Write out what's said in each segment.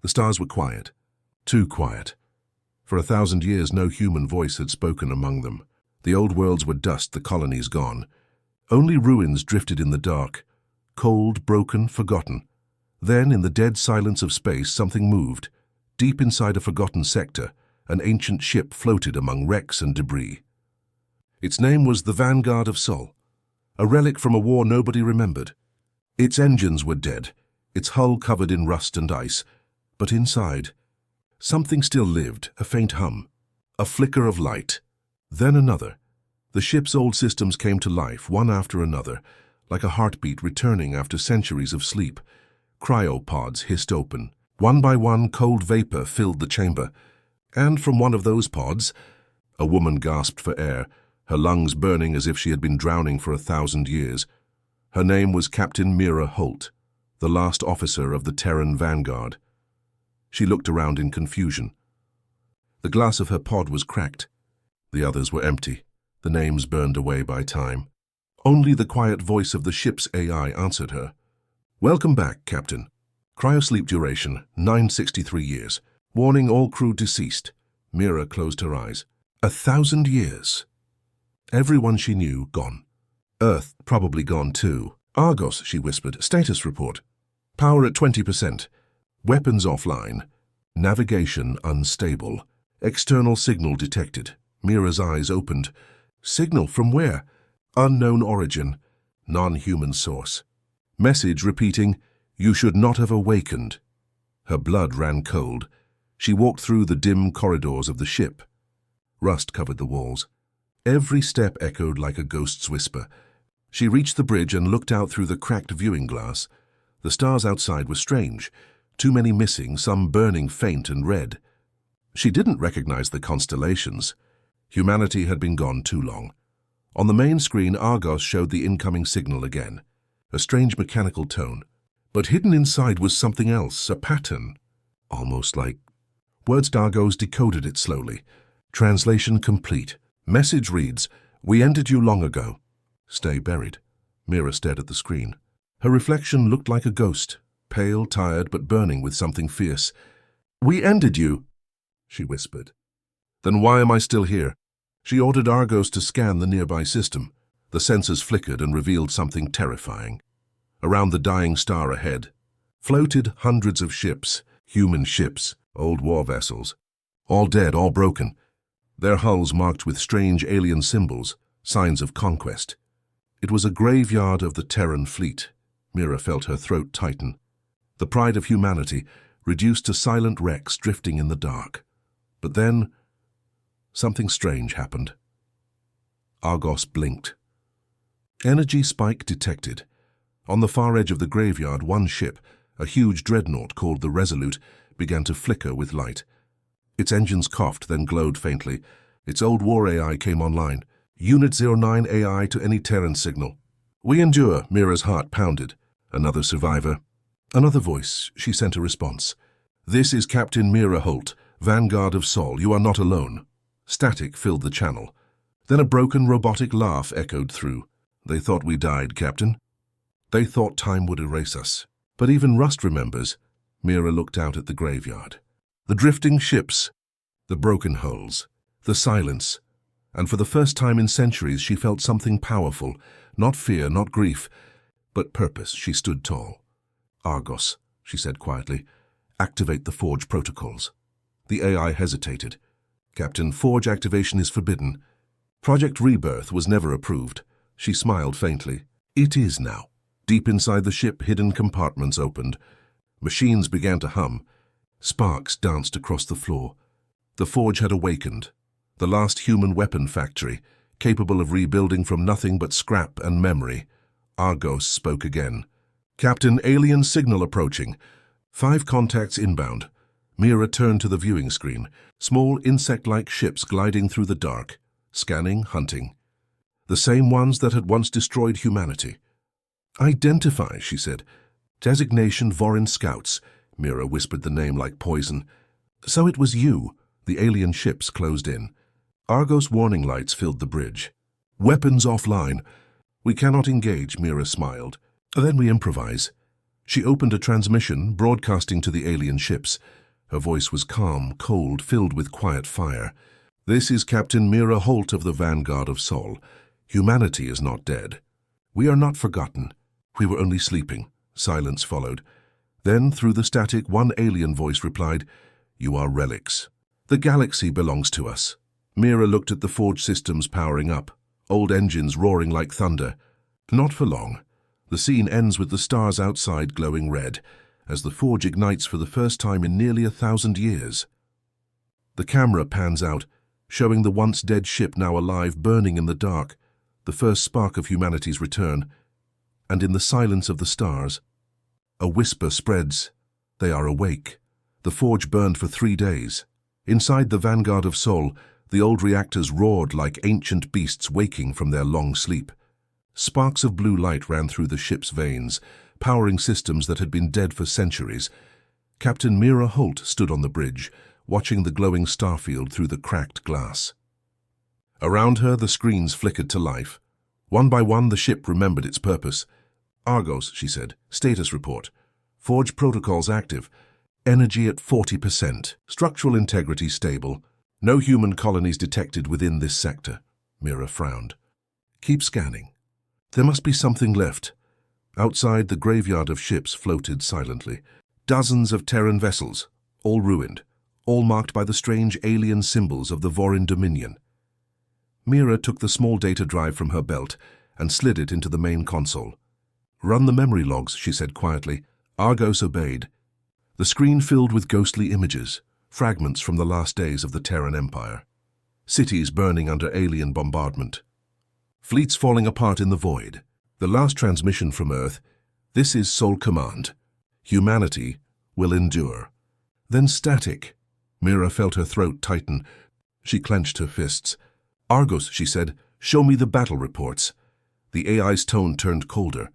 The stars were quiet, too quiet. For 1,000 years no human voice had spoken among them. The old worlds were dust, the colonies gone. Only ruins drifted in the dark, cold, broken, forgotten. Then, in the dead silence of space, something moved. Deep inside a forgotten sector, an ancient ship floated among wrecks and debris. Its name was the Vanguard of Sol, a relic from a war nobody remembered. Its engines were dead, its hull covered in rust and ice, but inside, something still lived, a faint hum, a flicker of light. Then another. The ship's old systems came to life, one after another, like a heartbeat returning after centuries of sleep. Cryopods hissed open. One by one, cold vapor filled the chamber. And from one of those pods, a woman gasped for air, her lungs burning as if she had been drowning for 1,000 years. Her name was Captain Mira Holt, the last officer of the Terran Vanguard. She looked around in confusion. The glass of her pod was cracked. The others were empty, the names burned away by time. Only the quiet voice of the ship's AI answered her. "Welcome back, Captain. Cryosleep duration, 963 years. Warning, all crew deceased." Mira closed her eyes. 1,000 years. Everyone she knew gone. Earth probably gone too. "Argos," she whispered. "Status report. Power at 20%. Weapons offline. Navigation unstable. External signal detected." Mira's eyes opened. "Signal from where?" "Unknown origin. Non-human source." Message repeating, "You should not have awakened." Her blood ran cold. She walked through the dim corridors of the ship. Rust covered the walls. Every step echoed like a ghost's whisper. She reached the bridge and looked out through the cracked viewing glass. The stars outside were strange. Too many missing, some burning faint and red. She didn't recognize the constellations. Humanity had been gone too long. On the main screen, Argos showed the incoming signal again. A strange mechanical tone. But hidden inside was something else, a pattern. Almost like... Words. Argos decoded it slowly. Translation complete. Message reads, "We ended you long ago. Stay buried." Mira stared at the screen. Her reflection looked like a ghost, pale, tired, but burning with something fierce. "We ended you," she whispered. "Then why am I still here?" She ordered Argos to scan the nearby system. The sensors flickered and revealed something terrifying. Around the dying star ahead floated hundreds of ships, human ships, old war vessels. All dead, all broken. Their hulls marked with strange alien symbols, signs of conquest. It was a graveyard of the Terran fleet. Mira felt her throat tighten. The pride of humanity, reduced to silent wrecks drifting in the dark. But then, something strange happened. Argos blinked. Energy spike detected. On the far edge of the graveyard, one ship, a huge dreadnought called the Resolute, began to flicker with light. Its engines coughed, then glowed faintly. Its old war AI came online. "Unit 09 AI to any Terran signal." "We endure," Mira's heart pounded. Another survivor. Another voice. She sent a response. "This is Captain Mira Holt, Vanguard of Sol. You are not alone." Static filled the channel. Then a broken robotic laugh echoed through. "They thought we died, Captain. They thought time would erase us. But even Rust remembers." Mira looked out at the graveyard. The drifting ships, the broken hulls, the silence. And for the first time in centuries she felt something powerful. Not fear, not grief, but purpose. She stood tall. "Argos," she said quietly, "activate the Forge protocols." The AI hesitated. "Captain, Forge activation is forbidden. Project Rebirth was never approved." She smiled faintly. "It is now." Deep inside the ship, hidden compartments opened. Machines began to hum. Sparks danced across the floor. The Forge had awakened. The last human weapon factory, capable of rebuilding from nothing but scrap and memory. Argos spoke again. "Captain, alien signal approaching. 5 contacts inbound." Mira turned to the viewing screen. Small insect-like ships gliding through the dark. Scanning, hunting. The same ones that had once destroyed humanity. "Identify," she said. "Designation Vorin Scouts." Mira whispered the name like poison. "So it was you." The alien ships closed in. Argos warning lights filled the bridge. "Weapons offline." "We cannot engage," Mira smiled. "Then we improvise." She opened a transmission, broadcasting to the alien ships. Her voice was calm, cold, filled with quiet fire. "This is Captain Mira Holt of the Vanguard of Sol. Humanity is not dead. We are not forgotten. We were only sleeping." Silence followed. Then, through the static, one alien voice replied, "You are relics. The galaxy belongs to us." Mira looked at the forge systems powering up, old engines roaring like thunder. Not for long. The scene ends with the stars outside glowing red, as the forge ignites for the first time in nearly 1,000 years. The camera pans out, showing the once-dead ship now alive, burning in the dark, the first spark of humanity's return. And in the silence of the stars, a whisper spreads. They are awake. The forge burned for 3 days. Inside the Vanguard of Sol, the old reactors roared like ancient beasts waking from their long sleep. Sparks of blue light ran through the ship's veins, powering systems that had been dead for centuries. Captain Mira Holt stood on the bridge, watching the glowing starfield through the cracked glass. Around her, the screens flickered to life. One by one, the ship remembered its purpose. "Argos," she said. "Status report. Forge protocols active. Energy at 40%. Structural integrity stable. No human colonies detected within this sector." Mira frowned. "Keep scanning. There must be something left." Outside, the graveyard of ships floated silently. Dozens of Terran vessels, all ruined, all marked by the strange alien symbols of the Vorin Dominion. Mira took the small data drive from her belt and slid it into the main console. "Run the memory logs," she said quietly. Argos obeyed. The screen filled with ghostly images, fragments from the last days of the Terran Empire. Cities burning under alien bombardment. Fleets falling apart in the void. The last transmission from Earth. "This is Sol Command. Humanity will endure." Then static. Mira felt her throat tighten. She clenched her fists. "Argos," she said, "show me the battle reports." The AI's tone turned colder.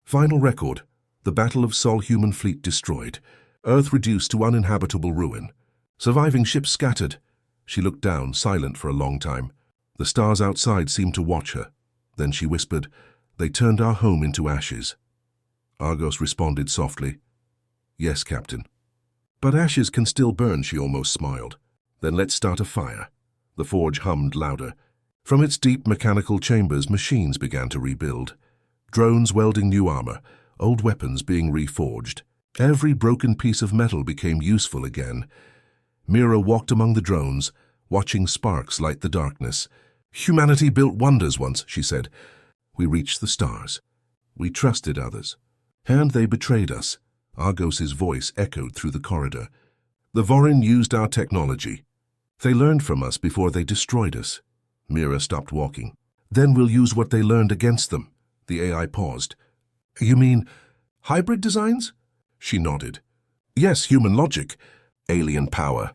"Final record. The Battle of Sol, human fleet destroyed. Earth reduced to uninhabitable ruin. Surviving ships scattered." She looked down, silent for a long time. The stars outside seemed to watch her. Then she whispered, "They turned our home into ashes." Argos responded softly, "Yes, Captain." "But ashes can still burn," she almost smiled. "Then let's start a fire." The forge hummed louder. From its deep mechanical chambers, machines began to rebuild. Drones welding new armor, old weapons being reforged. Every broken piece of metal became useful again. Mira walked among the drones, watching sparks light the darkness. "Humanity built wonders once," she said. "We reached the stars. We trusted others. And they betrayed us." Argos's voice echoed through the corridor. "The Vorin used our technology. They learned from us before they destroyed us." Mira stopped walking. "Then we'll use what they learned against them." The AI paused. "You mean hybrid designs?" She nodded. "Yes, human logic. Alien power.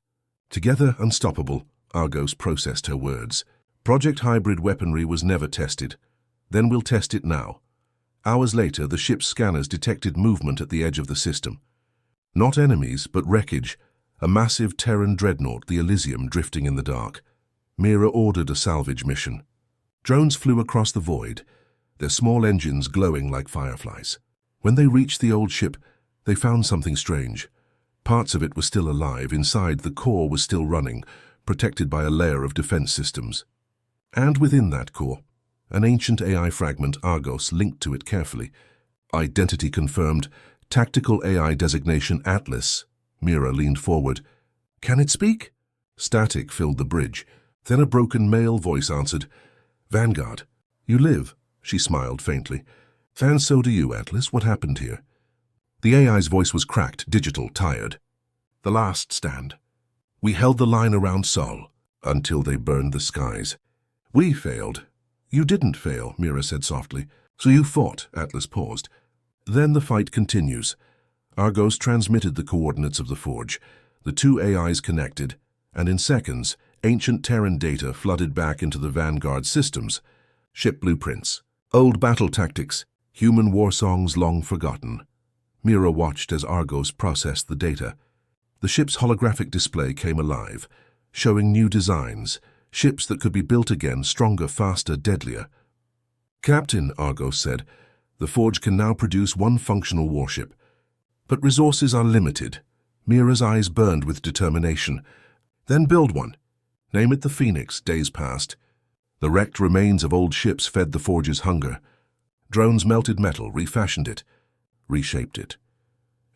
Together unstoppable." Argos processed her words. "Project Hybrid weaponry was never tested. Then we'll test it now." Hours later, the ship's scanners detected movement at the edge of the system. Not enemies, but wreckage. A massive Terran dreadnought, the Elysium, drifting in the dark. Mira ordered a salvage mission. Drones flew across the void, their small engines glowing like fireflies. When they reached the old ship, they found something strange. Parts of it were still alive. Inside, the core was still running, protected by a layer of defense systems. And within that core, an ancient AI fragment, Argos, linked to it carefully. Identity confirmed. Tactical AI designation Atlas. Mira leaned forward. "Can it speak?" Static filled the bridge. Then a broken male voice answered, "Vanguard, you live." She smiled faintly. "And so do you, Atlas. What happened here?" The AI's voice was cracked, digital, tired. "The last stand. We held the line around Sol until they burned the skies. We failed." "You didn't fail," Mira said softly. "So you fought." Atlas paused. "Then the fight continues." Argos transmitted the coordinates of the forge. The two AIs connected, and in seconds, ancient Terran data flooded back into the Vanguard systems. Ship blueprints, old battle tactics, human war songs long forgotten. Mira watched as Argos processed the data. The ship's holographic display came alive, showing new designs, ships that could be built again, stronger, faster, deadlier. "Captain," Argos said, "the forge can now produce one functional warship. But resources are limited. Mira's eyes burned with determination. Then build one. Name it the Phoenix. Days passed. The wrecked remains of old ships fed the forge's hunger. Drones melted metal, refashioned it, reshaped it.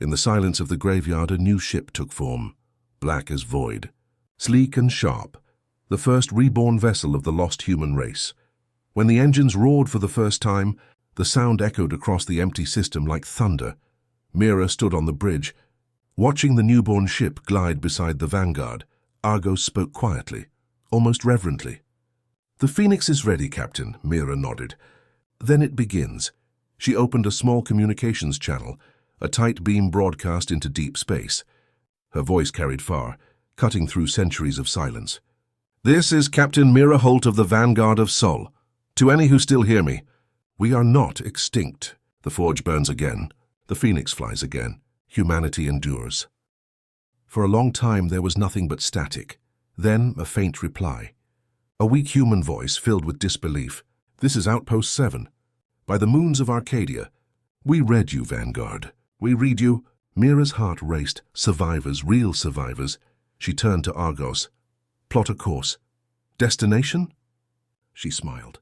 In the silence of the graveyard, a new ship took form, black as void, sleek and sharp, the first reborn vessel of the lost human race. When the engines roared for the first time, the sound echoed across the empty system like thunder. Mira stood on the bridge, watching the newborn ship glide beside the vanguard. Argos spoke quietly, almost reverently. "The Phoenix is ready, Captain," Mira nodded. "Then it begins." She opened a small communications channel, a tight beam broadcast into deep space. Her voice carried far, cutting through centuries of silence. "This is Captain Mira Holt of the Vanguard of Sol. To any who still hear me, we are not extinct. The forge burns again. The Phoenix flies again. Humanity endures." For a long time there was nothing but static. Then a faint reply. A weak human voice filled with disbelief. "This is Outpost 7. By the moons of Arcadia. We read you, Vanguard. We read you." Mira's heart raced. Survivors, real survivors. She turned to Argos. "Plot a course. Destination?" She smiled.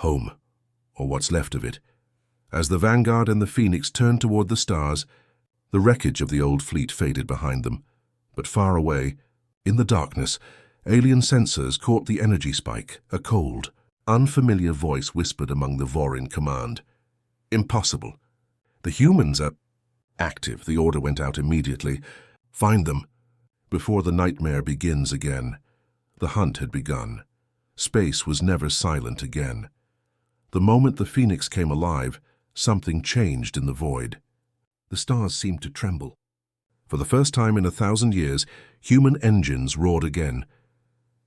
"Home, or what's left of it." As the Vanguard and the Phoenix turned toward the stars, the wreckage of the old fleet faded behind them. But far away, in the darkness, alien sensors caught the energy spike. A cold, unfamiliar voice whispered among the Vor in command. "Impossible. The humans are active." The order went out immediately. "Find them before the nightmare begins again." The hunt had begun. Space was never silent again. The moment the Phoenix came alive, something changed in the void. The stars seemed to tremble. For the first time in 1,000 years, human engines roared again.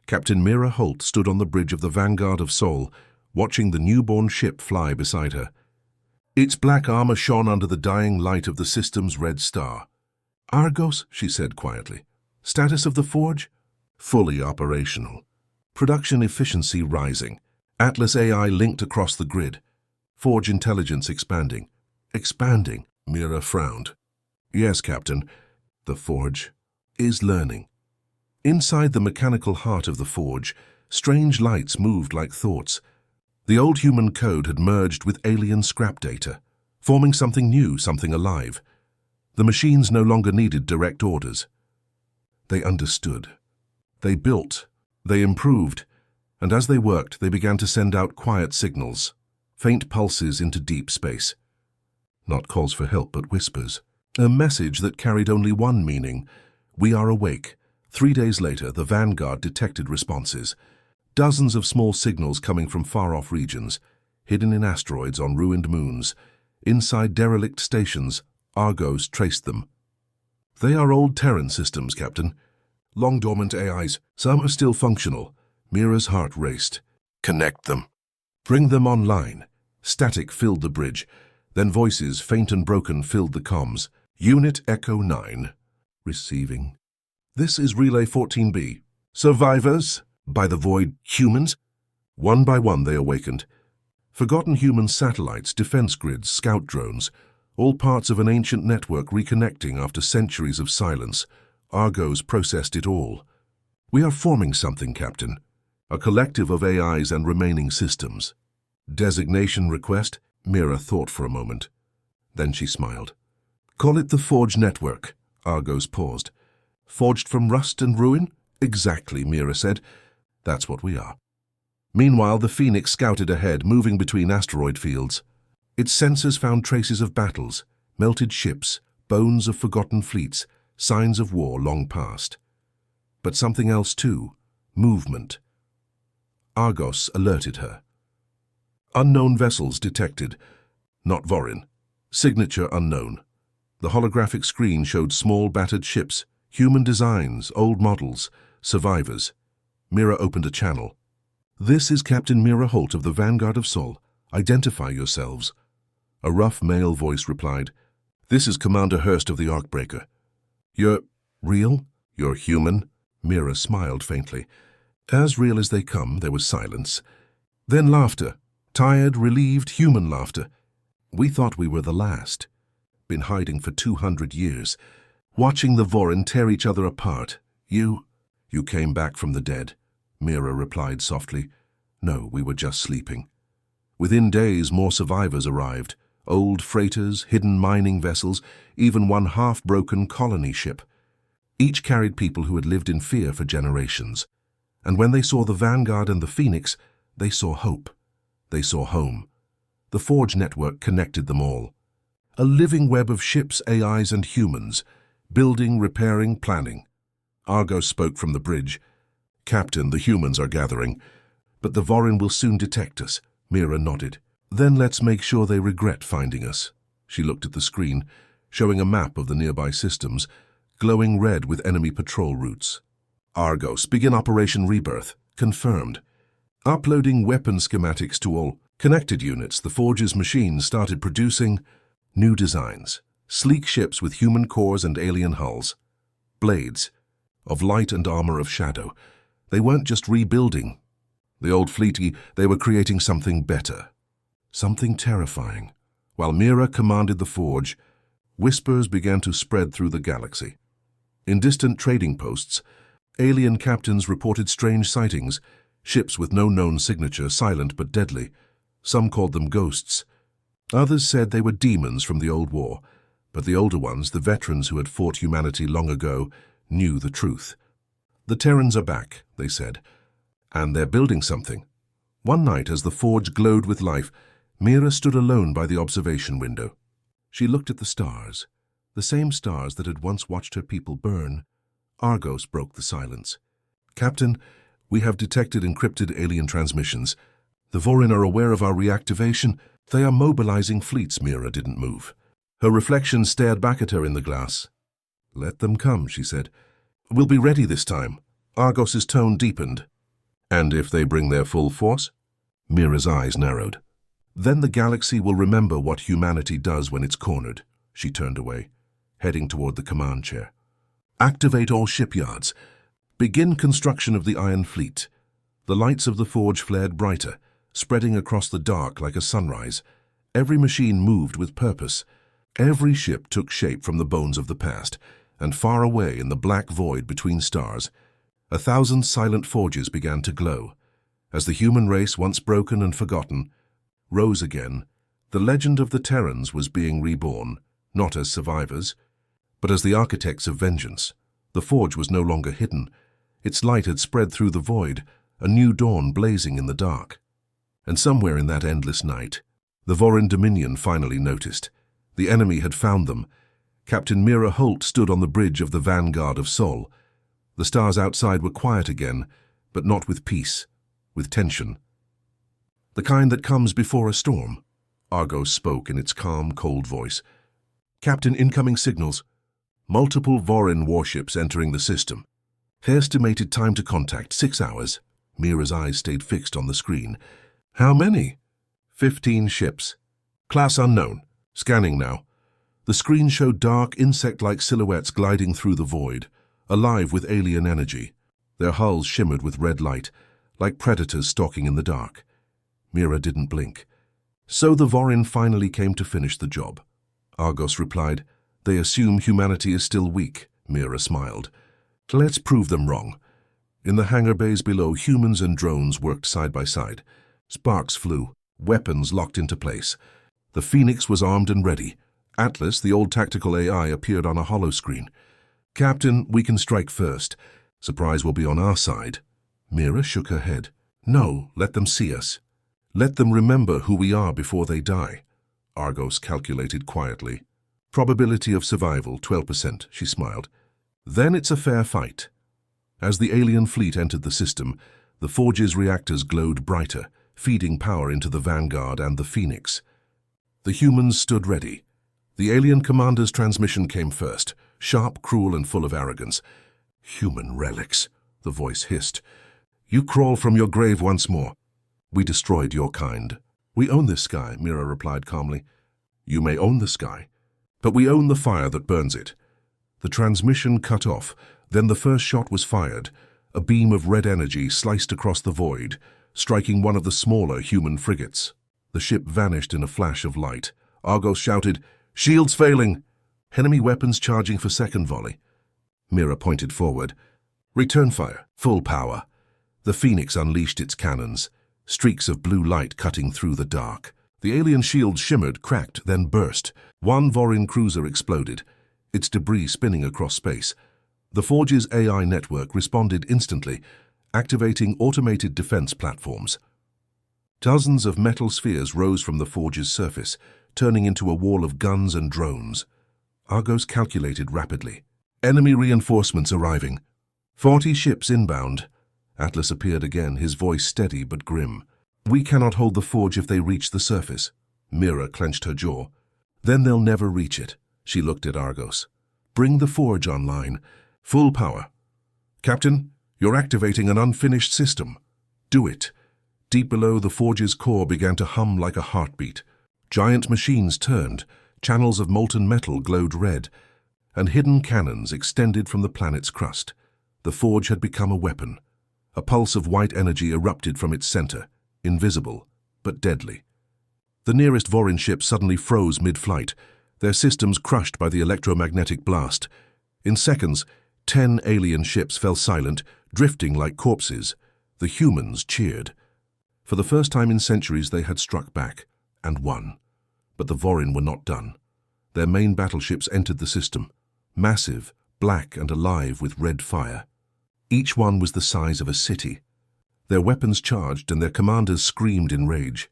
Captain Mira Holt stood on the bridge of the Vanguard of Sol, watching the newborn ship fly beside her. Its black armor shone under the dying light of the system's red star. "Argos," she said quietly. "Status of the forge?" "Fully operational. Production efficiency rising. Atlas AI linked across the grid. Forge intelligence expanding." "Expanding?" Mira frowned. "Yes, Captain. The forge is learning." Inside the mechanical heart of the forge, strange lights moved like thoughts. The old human code had merged with alien scrap data, forming something new, something alive. The machines no longer needed direct orders. They understood. They built. They improved. And as they worked, they began to send out quiet signals, faint pulses into deep space. Not calls for help, but whispers. A message that carried only one meaning: we are awake. 3 days later, the Vanguard detected responses. Dozens of small signals coming from far-off regions, hidden in asteroids on ruined moons. Inside derelict stations, Argos traced them. "They are old Terran systems, Captain. Long-dormant AIs. Some are still functional." Mira's heart raced. "Connect them. Bring them online." Static filled the bridge. Then voices, faint and broken, filled the comms. "Unit Echo 9. Receiving. This is Relay 14B. Survivors? By the void, humans?" One by one they awakened. Forgotten human satellites, defense grids, scout drones, all parts of an ancient network reconnecting after centuries of silence. Argos processed it all. "We are forming something, Captain. A collective of AIs and remaining systems." "Designation request?" Mira thought for a moment. Then she smiled. "Call it the Forge Network." Argos paused. "Forged from rust and ruin?" "Exactly," Mira said. "That's what we are." Meanwhile, the Phoenix scouted ahead, moving between asteroid fields. Its sensors found traces of battles, melted ships, bones of forgotten fleets, signs of war long past. But something else too: movement. Argos alerted her. "Unknown vessels detected. Not Vorin. Signature unknown." The holographic screen showed small, battered ships, human designs, old models, survivors. Mira opened a channel. "This is Captain Mira Holt of the Vanguard of Sol. Identify yourselves." A rough male voice replied. "This is Commander Hurst of the Arcbreaker." "You're real? You're human?" Mira smiled faintly. "As real as they come." There was silence. Then laughter. Tired, relieved, human laughter. "We thought we were the last." been hiding for 200 years, watching the Vorin tear each other apart. You came back from the dead, Mira replied softly. No, we were just sleeping. Within days, more survivors arrived. Old freighters, hidden mining vessels, even one half-broken colony ship. Each carried people who had lived in fear for generations. And when they saw the Vanguard and the Phoenix, they saw hope. They saw home. The Forge network connected them all. A living web of ships, AIs, and humans, building, repairing, planning. Argos spoke from the bridge. Captain, the humans are gathering, but the Vorin will soon detect us. Mira nodded. Then let's make sure they regret finding us. She looked at the screen, showing a map of the nearby systems, glowing red with enemy patrol routes. Argos, begin Operation Rebirth. Confirmed. Uploading weapon schematics to all connected units. The Forge's machines started producing new designs. Sleek ships with human cores and alien hulls. Blades of light and armor of shadow. They weren't just rebuilding the old fleet, they were creating something better. Something terrifying. While Mira commanded the Forge, whispers began to spread through the galaxy. In distant trading posts, alien captains reported strange sightings, ships with no known signature, silent but deadly. Some called them ghosts. Others said they were demons from the old war, but the older ones, the veterans who had fought humanity long ago, knew the truth. The Terrans are back, they said, and they're building something. One night, as the Forge glowed with life, Mira stood alone by the observation window. She looked at the stars, the same stars that had once watched her people burn. Argos broke the silence. Captain, we have detected encrypted alien transmissions. The Vorin are aware of our reactivation. They are mobilizing fleets. Mira didn't move. Her reflection stared back at her in the glass. Let them come, she said. We'll be ready this time. Argos's tone deepened. And if they bring their full force? Mira's eyes narrowed. Then the galaxy will remember what humanity does when it's cornered. She turned away, heading toward the command chair. Activate all shipyards. Begin construction of the Iron Fleet. The lights of the Forge flared brighter, spreading across the dark like a sunrise. Every machine moved with purpose. Every ship took shape from the bones of the past, and far away in the black void between stars, 1,000 silent forges began to glow. As the human race, once broken and forgotten, rose again, the legend of the Terrans was being reborn, not as survivors, but as the architects of vengeance. The Forge was no longer hidden. Its light had spread through the void, a new dawn blazing in the dark. And somewhere in that endless night, the Vorin Dominion finally noticed. The enemy had found them. Captain Mira Holt stood on the bridge of the Vanguard of Sol. The stars outside were quiet again, but not with peace, with tension. The kind that comes before a storm. Argos spoke in its calm, cold voice. Captain, incoming signals. Multiple Vorin warships entering the system. Estimated time to contact, 6 hours. Mira's eyes stayed fixed on the screen. How many? 15 ships. Class unknown. Scanning now. The screen showed dark, insect-like silhouettes gliding through the void, alive with alien energy. Their hulls shimmered with red light, like predators stalking in the dark. Mira didn't blink. So the Vorin finally came to finish the job. Argos replied, They assume humanity is still weak. Mira smiled. Let's prove them wrong. In the hangar bays below, humans and drones worked side by side. Sparks flew, weapons locked into place. The Phoenix was armed and ready. Atlas, the old tactical AI, appeared on a holoscreen. Captain, we can strike first. Surprise will be on our side. Mira shook her head. No, let them see us. Let them remember who we are before they die. Argos calculated quietly. Probability of survival, 12%, she smiled. Then it's a fair fight. As the alien fleet entered the system, the Forge's reactors glowed brighter, feeding power into the Vanguard and the Phoenix. The humans stood ready. The alien commander's transmission came first, sharp, cruel, and full of arrogance. Human relics, the voice hissed. You crawl from your grave once more. We destroyed your kind. We own this sky, Mira replied calmly. You may own the sky, but we own the fire that burns it. The transmission cut off, then the first shot was fired. A beam of red energy sliced across the void, striking one of the smaller human frigates. The ship vanished in a flash of light. Argos shouted, Shields failing. Enemy weapons charging for second volley. Mira pointed forward. Return fire. Full power. The Phoenix unleashed its cannons, streaks of blue light cutting through the dark. The alien shield shimmered, cracked, then burst. One Vorin cruiser exploded, its debris spinning across space. The Forge's AI network responded instantly, activating automated defense platforms. Dozens of metal spheres rose from the Forge's surface, turning into a wall of guns and drones. Argos calculated rapidly. Enemy reinforcements arriving. 40 ships inbound. Atlas appeared again, his voice steady but grim. We cannot hold the Forge if they reach the surface. Mira clenched her jaw. Then they'll never reach it. She looked at Argos. Bring the Forge online. Full power. Captain, you're activating an unfinished system. Do it. Deep below, the Forge's core began to hum like a heartbeat. Giant machines turned, channels of molten metal glowed red, and hidden cannons extended from the planet's crust. The Forge had become a weapon. A pulse of white energy erupted from its center, invisible, but deadly. The nearest Vorin ship suddenly froze mid-flight, their systems crushed by the electromagnetic blast. In seconds, 10 alien ships fell silent, drifting like corpses. The humans cheered. For the first time in centuries, they had struck back, and won. But the Vorin were not done. Their main battleships entered the system, massive, black and alive with red fire. Each one was the size of a city. Their weapons charged and their commanders screamed in rage.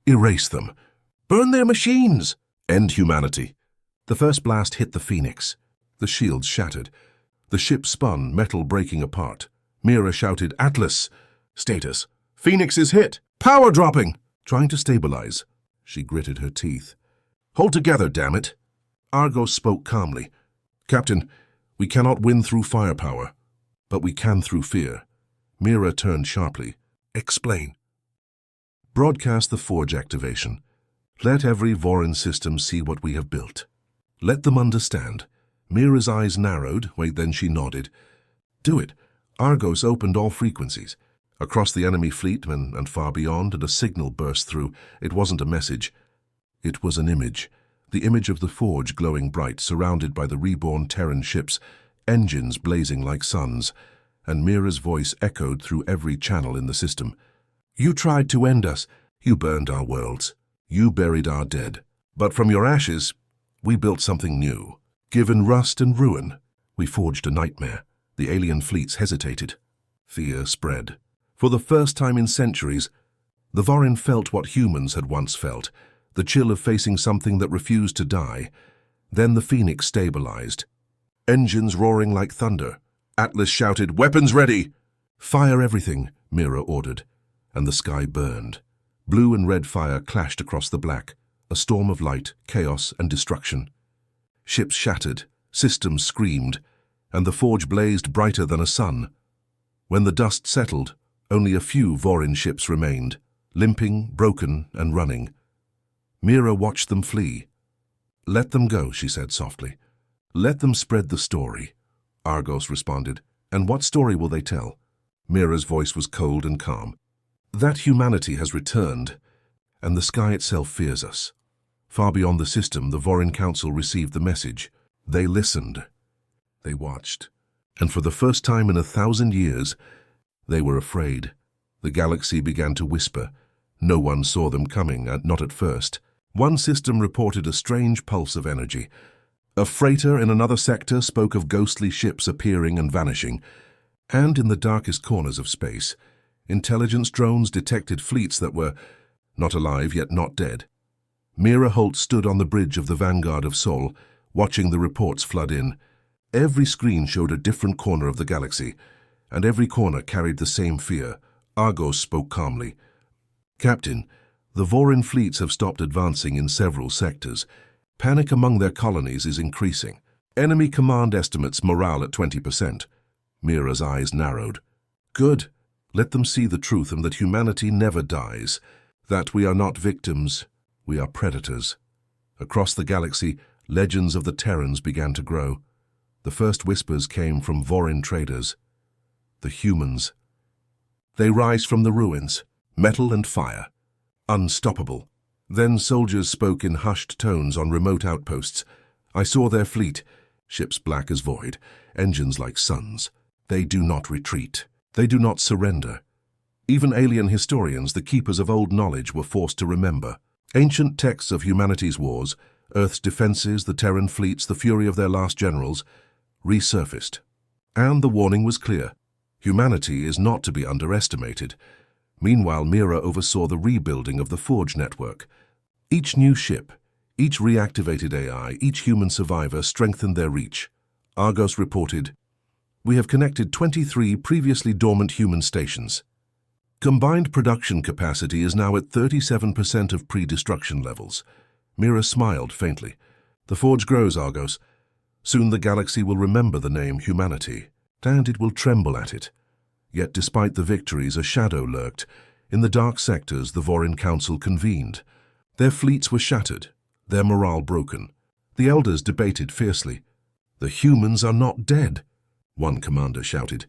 Erase them! Burn their machines! End humanity! The first blast hit the Phoenix. The shields shattered. The ship spun, metal breaking apart. Mira shouted, Atlas! Status. Phoenix is hit! Power dropping! Trying to stabilize. She gritted her teeth. Hold together, damn it! Argos spoke calmly. Captain, we cannot win through firepower, but we can through fear. Mira turned sharply. Explain. Broadcast the Forge activation. Let every Vorin system see what we have built. Let them understand. Mira's eyes narrowed, then she nodded. Do it. Argos opened all frequencies. Across the enemy fleet and far beyond, and a signal burst through. It wasn't a message. It was an image. The image of the Forge glowing bright, surrounded by the reborn Terran ships, engines blazing like suns, and Mira's voice echoed through every channel in the system. You tried to end us. You burned our worlds. You buried our dead. But from your ashes, we built something new. Given rust and ruin, we forged a nightmare. The alien fleets hesitated. Fear spread. For the first time in centuries, the Vorin felt what humans had once felt, the chill of facing something that refused to die. Then the Phoenix stabilized. Engines roaring like thunder. Atlas shouted, Weapons ready! Fire everything, Mira ordered, and the sky burned. Blue and red fire clashed across the black, a storm of light, chaos, and destruction. Ships shattered, systems screamed, and the Forge blazed brighter than a sun. When the dust settled, only a few Vorin ships remained, limping, broken, and running. Mira watched them flee. Let them go, she said softly. Let them spread the story. Argos responded. And what story will they tell? Mira's voice was cold and calm. That humanity has returned, and the sky itself fears us. Far beyond the system, the Vorin Council received the message. They listened. They watched. And for the first time in 1,000 years, they were afraid. The galaxy began to whisper. No one saw them coming, not at first. One system reported a strange pulse of energy. A freighter in another sector spoke of ghostly ships appearing and vanishing. And in the darkest corners of space, intelligence drones detected fleets that were not alive yet not dead. Mira Holt stood on the bridge of the Vanguard of Sol, watching the reports flood in. Every screen showed a different corner of the galaxy, and every corner carried the same fear. Argos spoke calmly. Captain, the Vorin fleets have stopped advancing in several sectors. Panic among their colonies is increasing. Enemy command estimates morale at 20%. Mira's eyes narrowed. Good. Let them see the truth and that humanity never dies. That we are not victims, we are predators. Across the galaxy, legends of the Terrans began to grow. The first whispers came from Vorin traders. The humans. They rise from the ruins, metal and fire. Unstoppable. Then soldiers spoke in hushed tones on remote outposts. I saw their fleet, ships black as void, engines like suns. They do not retreat. They do not surrender. Even alien historians, the keepers of old knowledge, were forced to remember. Ancient texts of humanity's wars, Earth's defenses, the Terran fleets, the fury of their last generals, resurfaced. And the warning was clear. Humanity is not to be underestimated. Meanwhile, Mira oversaw the rebuilding of the Forge network. Each new ship, each reactivated AI, each human survivor strengthened their reach. Argos reported, "We have connected 23 previously dormant human stations. Combined production capacity is now at 37% of pre-destruction levels." Mira smiled faintly. "The Forge grows, Argos. Soon the galaxy will remember the name humanity, and it will tremble at it." Yet despite the victories, a shadow lurked. In the dark sectors, the Vorin Council convened. Their fleets were shattered, their morale broken. The elders debated fiercely. "The humans are not dead," one commander shouted.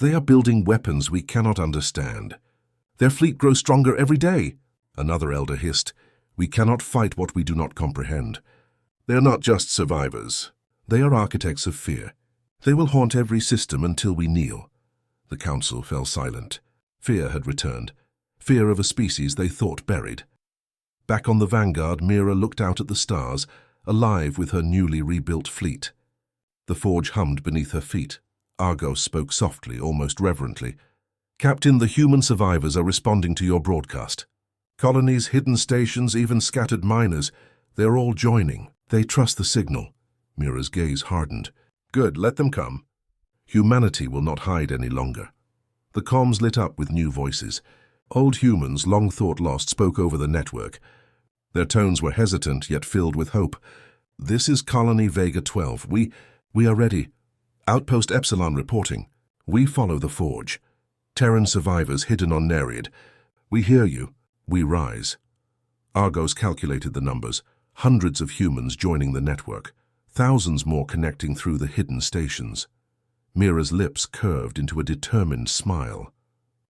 "They are building weapons we cannot understand. Their fleet grows stronger every day," another elder hissed. "We cannot fight what we do not comprehend. They are not just survivors. They are architects of fear. They will haunt every system until we kneel." The council fell silent. Fear had returned. Fear of a species they thought buried. Back on the Vanguard, Mira looked out at the stars, alive with her newly rebuilt fleet. The Forge hummed beneath her feet. Argos spoke softly, almost reverently. "Captain, the human survivors are responding to your broadcast. Colonies, hidden stations, even scattered miners, they're all joining. They trust the signal." Mira's gaze hardened. "Good, let them come. Humanity will not hide any longer." The comms lit up with new voices. Old humans, long thought lost, spoke over the network. Their tones were hesitant, yet filled with hope. "This is Colony Vega 12. We are ready. Outpost Epsilon reporting. We follow the Forge. Terran survivors hidden on Nereid. We hear you. We rise." Argos calculated the numbers. Hundreds of humans joining the network. Thousands more connecting through the hidden stations. Mira's lips curved into a determined smile.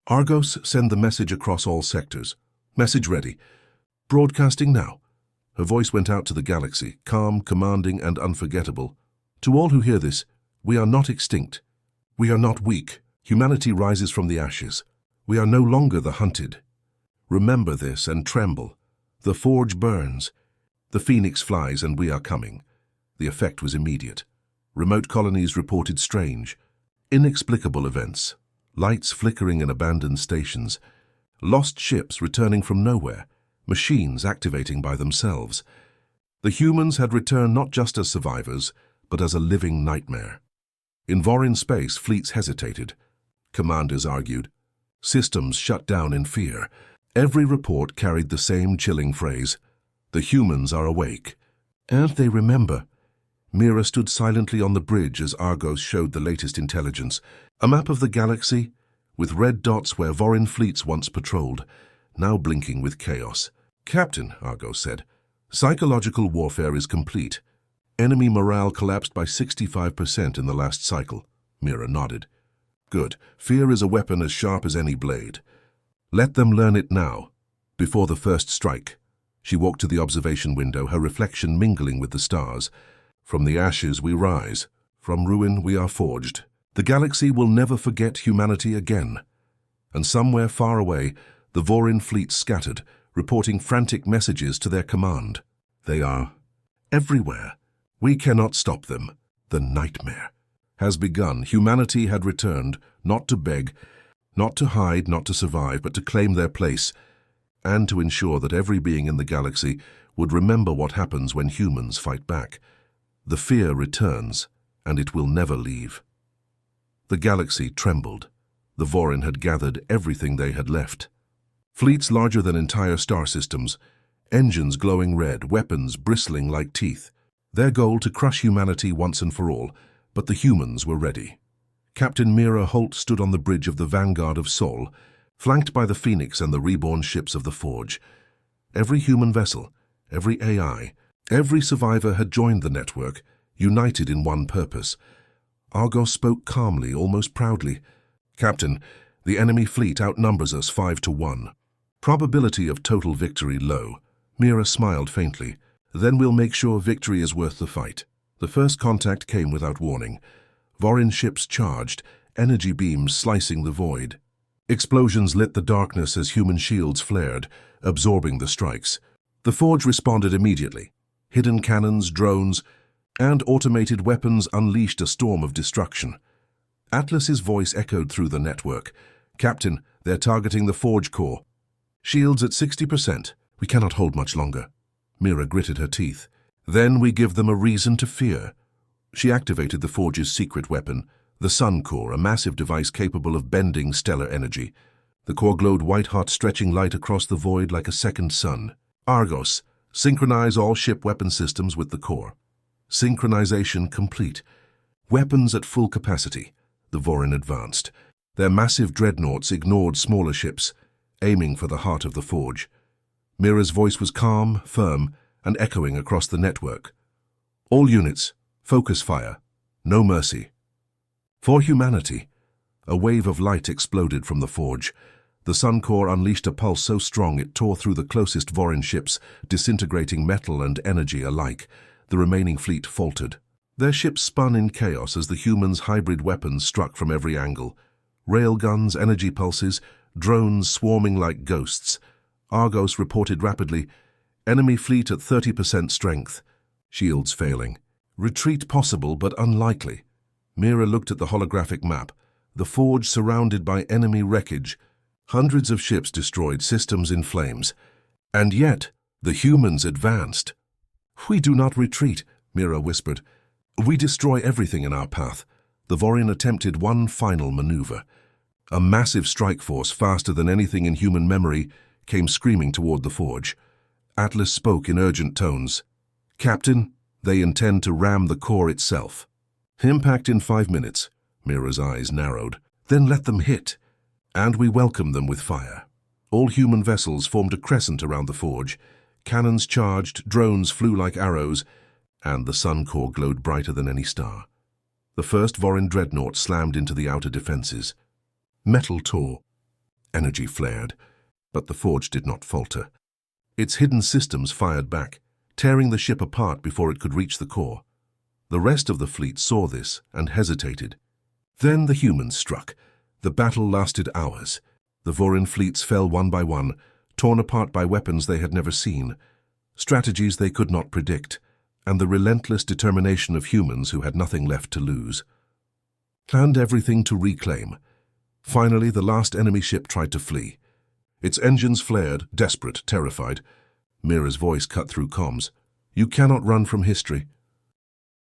"Argos, send the message across all sectors. Message ready. Broadcasting now." Her voice went out to the galaxy, calm, commanding, and unforgettable. "To all who hear this, we are not extinct. We are not weak. Humanity rises from the ashes. We are no longer the hunted. Remember this and tremble. The Forge burns. The Phoenix flies, and we are coming." The effect was immediate. Remote colonies reported strange, inexplicable events. Lights flickering in abandoned stations. Lost ships returning from nowhere. Machines activating by themselves. The humans had returned not just as survivors, but as a living nightmare. In Vorin space, fleets hesitated. Commanders argued. Systems shut down in fear. Every report carried the same chilling phrase: "The humans are awake." And they remember. Mira stood silently on the bridge as Argos showed the latest intelligence. A map of the galaxy, with red dots where Vorin fleets once patrolled, now blinking with chaos. "Captain," Argos said, "psychological warfare is complete. Enemy morale collapsed by 65% in the last cycle." Mira nodded. "Good. Fear is a weapon as sharp as any blade. Let them learn it now, before the first strike." She walked to the observation window, her reflection mingling with the stars. "From the ashes we rise. From ruin we are forged. The galaxy will never forget humanity again." And somewhere far away, the Vorin fleet scattered, reporting frantic messages to their command. "They are everywhere. We cannot stop them. The nightmare has begun." Humanity had returned, not to beg, not to hide, not to survive, but to claim their place, and to ensure that every being in the galaxy would remember what happens when humans fight back. The fear returns, and it will never leave. The galaxy trembled. The Vorin had gathered everything they had left. Fleets larger than entire star systems, engines glowing red, weapons bristling like teeth. Their goal to crush humanity once and for all, but the humans were ready. Captain Mira Holt stood on the bridge of the Vanguard of Sol, flanked by the Phoenix and the reborn ships of the Forge. Every human vessel, every AI, every survivor had joined the network, united in one purpose. Argos spoke calmly, almost proudly. "Captain, the enemy fleet outnumbers us 5-1. Probability of total victory low. Mira smiled faintly. Then we'll make sure victory is worth the fight. The first contact came without warning. Vorin ships charged, energy beams slicing the void. Explosions lit the darkness as human shields flared, absorbing the strikes. The Forge responded immediately. Hidden cannons, drones, and automated weapons unleashed a storm of destruction. Atlas's voice echoed through the network. "Captain, they're targeting the Forge core. Shields at 60%. We cannot hold much longer." Mira gritted her teeth. "Then we give them a reason to fear." She activated the Forge's secret weapon, the Sun Core, a massive device capable of bending stellar energy. The core glowed white-hot, stretching light across the void like a second sun. "Argos, synchronize all ship weapon systems with the core." Synchronization complete. Weapons at full capacity. The Vorin advanced. Their massive dreadnoughts ignored smaller ships, aiming for the heart of the Forge. Mira's voice was calm, firm, and echoing across the network. "All units, focus fire. No mercy." For humanity. A wave of light exploded from the Forge. The Sun Core unleashed a pulse so strong it tore through the closest Vorin ships, disintegrating metal and energy alike. The remaining fleet faltered. Their ships spun in chaos as the humans' hybrid weapons struck from every angle. Railguns, energy pulses, drones swarming like ghosts. Argos reported rapidly. Enemy fleet at 30% strength. Shields failing. Retreat possible but unlikely. Mira looked at the holographic map. The Forge surrounded by enemy wreckage. Hundreds of ships destroyed, systems in flames. And yet, the humans advanced. "We do not retreat," Mira whispered. "We destroy everything in our path." The Vorin attempted one final maneuver. A massive strike force, faster than anything in human memory, came screaming toward the Forge. Atlas spoke in urgent tones. "Captain, they intend to ram the core itself." "Impact in 5 minutes." Mira's eyes narrowed. "Then let them hit. And we welcome them with fire." All human vessels formed a crescent around the Forge. Cannons charged, drones flew like arrows, and the Sun Core glowed brighter than any star. The first Vorin dreadnought slammed into the outer defenses. Metal tore. Energy flared. But the Forge did not falter. Its hidden systems fired back, tearing the ship apart before it could reach the core. The rest of the fleet saw this and hesitated. Then the humans struck. The battle lasted hours. The Vorin fleets fell one by one, torn apart by weapons they had never seen, strategies they could not predict, and the relentless determination of humans who had nothing left to lose. And everything to reclaim. Finally, the last enemy ship tried to flee. Its engines flared, desperate, terrified. Mira's voice cut through comms. "You cannot run from history.